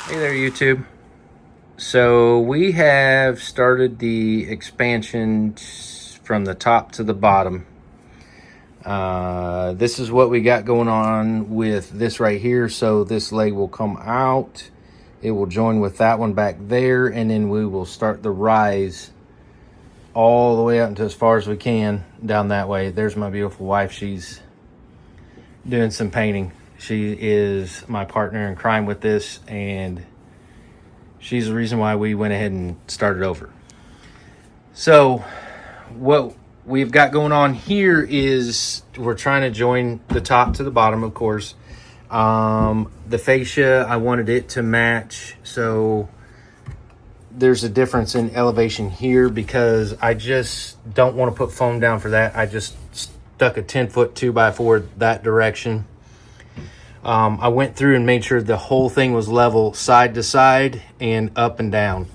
Hey there, YouTube. So we have started the expansion from the top to the bottom. This is what we got going on with this right here. So this leg will come out. It will join with that one back there, and then we will start the rise all the way out into as far as we can down that way. There's my beautiful wife. She's doing some painting. She is my partner in crime with this, and she's the reason why we went ahead and started over. So what we've got going on here is we're trying to join the top to the bottom, of course. The fascia, I wanted it to match. So there's a difference in elevation here because I just don't want to put foam down for that. I just stuck a 10-foot 2x4 that direction. I went through and made sure the whole thing was level side to side and up and down.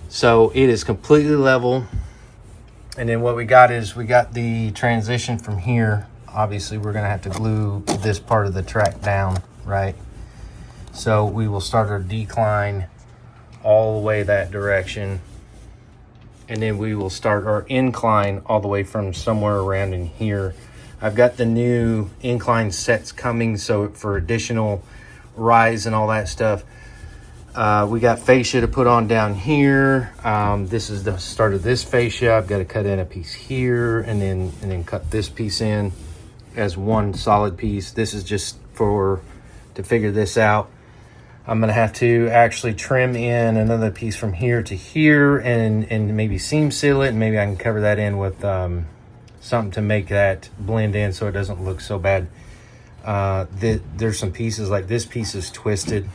So it is completely level. And then what we got is we got the transition from here. Obviously, we're going to have to glue this part of the track down, right? So we will start our decline all the way that direction. And then we will start our incline all the way from somewhere around in here. I've got the new incline sets coming, so for additional rise and all that stuff. We got fascia to put on down here. This is the start of this fascia. I've got to cut in a piece here and then cut this piece in as one solid piece. This is just to figure this out. I'm gonna have to actually trim in another piece from here to here and maybe seam seal it, and maybe I can cover that in with something to make that blend in so it doesn't look so bad. There's some pieces, like this piece is twisted.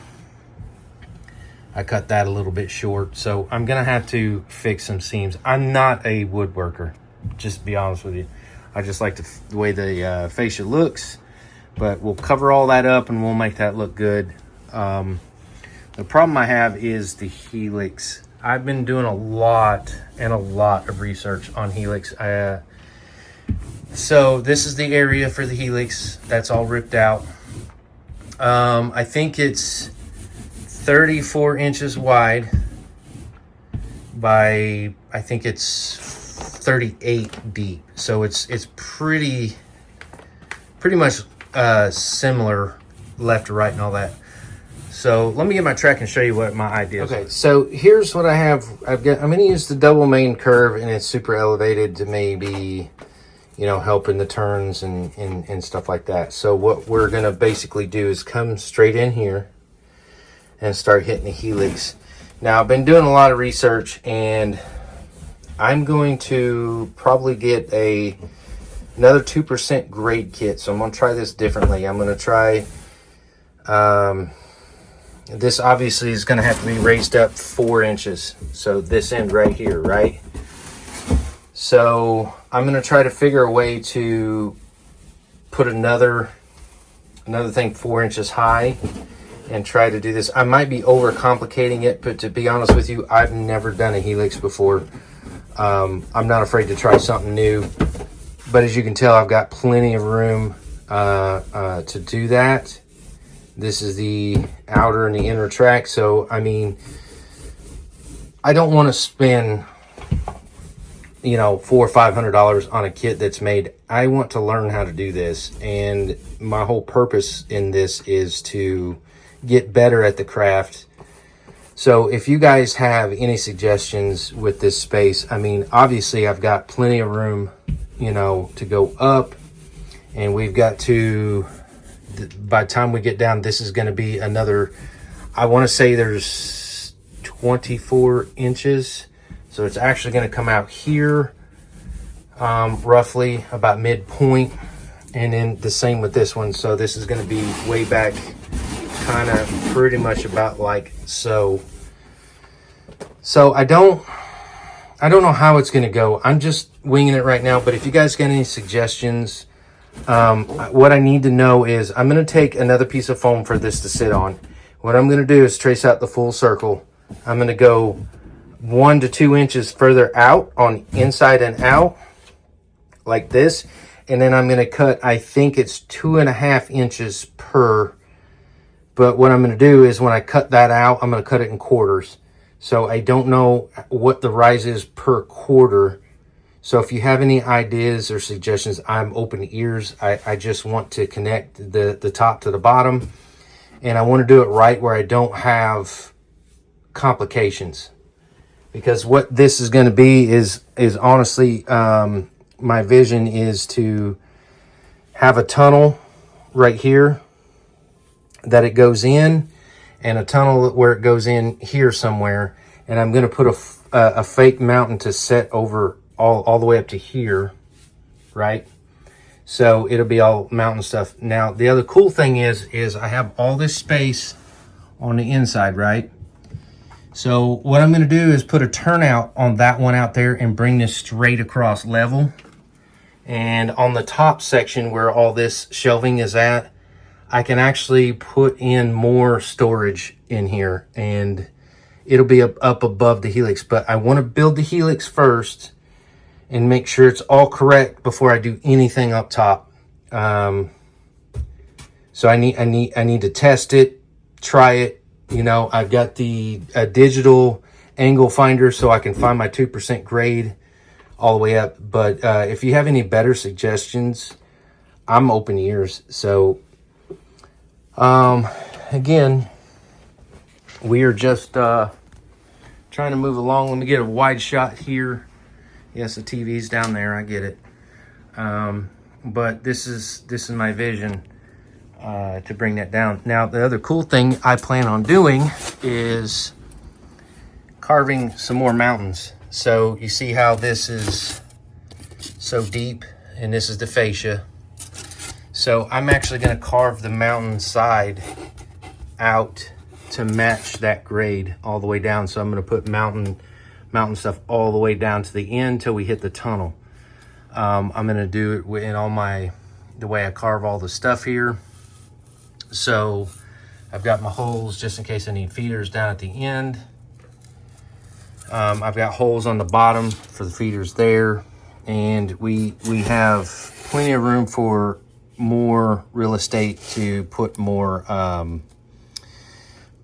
I cut that a little bit short, so I'm gonna have to fix some seams. I'm not a woodworker, just to be honest with you. I just like the way the fascia looks, but we'll cover all that up and we'll make that look good. The problem I have is the helix. I've been doing a lot of research on helix. So this is the area for the helix. That's all ripped out. I think it's 34 inches wide by, I think it's 38 deep. So it's pretty much similar left to right and all that. So let me get my track and show you what my ideas are. Okay, so here's what I have. I'm going to use the double main curve, and it's super elevated to maybe, helping the turns and stuff like that. So what we're going to basically do is come straight in here and start hitting the helix. Now, I've been doing a lot of research, and I'm going to probably get another 2% grade kit. So I'm going to try this differently. I'm going to try... this obviously is going to have to be raised up 4 inches. So this end right here, right? So I'm going to try to figure a way to put another thing 4 inches high and try to do this. I might be overcomplicating it, but to be honest with you, I've never done a helix before. I'm not afraid to try something new, but as you can tell, I've got plenty of room to do that. This is the outer and the inner track. So, I mean, I don't want to spend, $400 or $500 on a kit that's made. I want to learn how to do this. And my whole purpose in this is to get better at the craft. So if you guys have any suggestions with this space, I mean, obviously I've got plenty of room, to go up, and we've got to... by the time we get down, this is going to be another, I want to say there's 24 inches. So it's actually going to come out here, roughly about midpoint. And then the same with this one. So this is going to be way back, kind of pretty much about like so. So I don't know how it's going to go. I'm just winging it right now. But if you guys got any suggestions, what I need to know is I'm going to take another piece of foam for this to sit on. What I'm going to do is trace out the full circle. I'm going to go 1 to 2 inches further out on inside and out like this. And then I'm going to cut, I think it's 2.5 inches per But what I'm going to do is when I cut that out, I'm going to cut it in quarters. So I don't know what the rise is per quarter. So if you have any ideas or suggestions, I'm open ears. I just want to connect the top to the bottom. And I want to do it right where I don't have complications. Because what this is going to be is honestly, my vision is to have a tunnel right here that it goes in, and a tunnel where it goes in here somewhere. And I'm going to put a fake mountain to set over all the way up to here, right? So it'll be all mountain stuff. Now, the other cool thing is I have all this space on the inside, right? So what I'm going to do is put a turnout on that one out there and bring this straight across level. And on the top section where all this shelving is at, I can actually put in more storage in here, and it'll be up above the helix. But I want to build the helix first and make sure it's all correct before I do anything up top. So I need to test it, try it. You know, I've got the digital angle finder so I can find my 2% grade all the way up. But if you have any better suggestions, I'm open ears. So again, we are just trying to move along. Let me get a wide shot here. Yes, the TV's down there, I get it. But this is my vision to bring that down. Now, the other cool thing I plan on doing is carving some more mountains. So you see how this is so deep, and this is the fascia. So I'm actually going to carve the mountain side out to match that grade all the way down. So I'm going to put mountain stuff all the way down to the end till we hit the tunnel. I'm going to do it in all the way I carve all the stuff here. So I've got my holes just in case I need feeders down at the end. I've got holes on the bottom for the feeders there. And we have plenty of room for more real estate to put more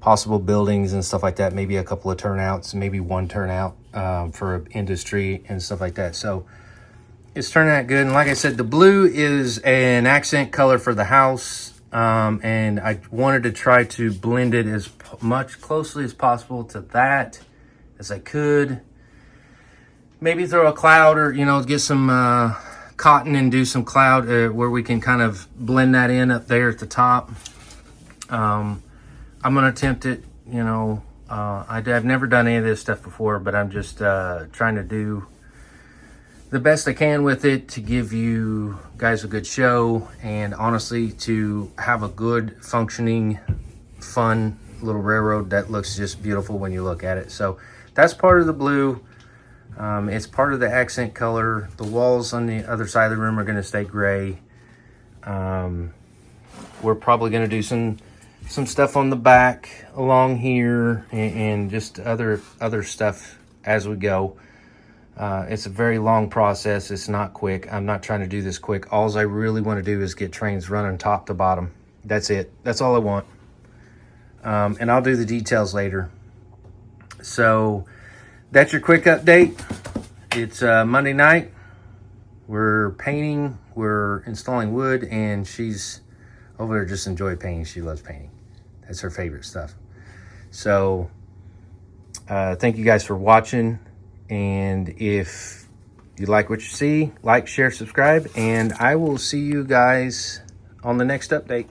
possible buildings and stuff like that. Maybe a couple of turnouts, maybe one turnout for industry and stuff like that. So it's turning out good. And like I said, the blue is an accent color for the house. And I wanted to try to blend it as much closely as possible to that as I could. Maybe throw a cloud, or, you know, get some cotton and do some cloud where we can kind of blend that in up there at the top. I'm going to attempt it, you know. I've never done any of this stuff before, but I'm just trying to do the best I can with it to give you guys a good show, and honestly to have a good functioning, fun little railroad that looks just beautiful when you look at it. So that's part of the blue. It's part of the accent color. The walls on the other side of the room are going to stay gray. We're probably going to do some stuff on the back along here, and just other stuff as we go. It's a very long process. It's not quick. I'm not trying to do this quick. All I really want to do is get trains running top to bottom. That's it. That's all I want. And I'll do the details later. So that's your quick update. It's Monday night. We're painting. We're installing wood, and she's over there just enjoy painting. She loves painting. That's her favorite stuff. So thank you guys for watching. And if you like what you see, like, share, subscribe, and I will see you guys on the next update.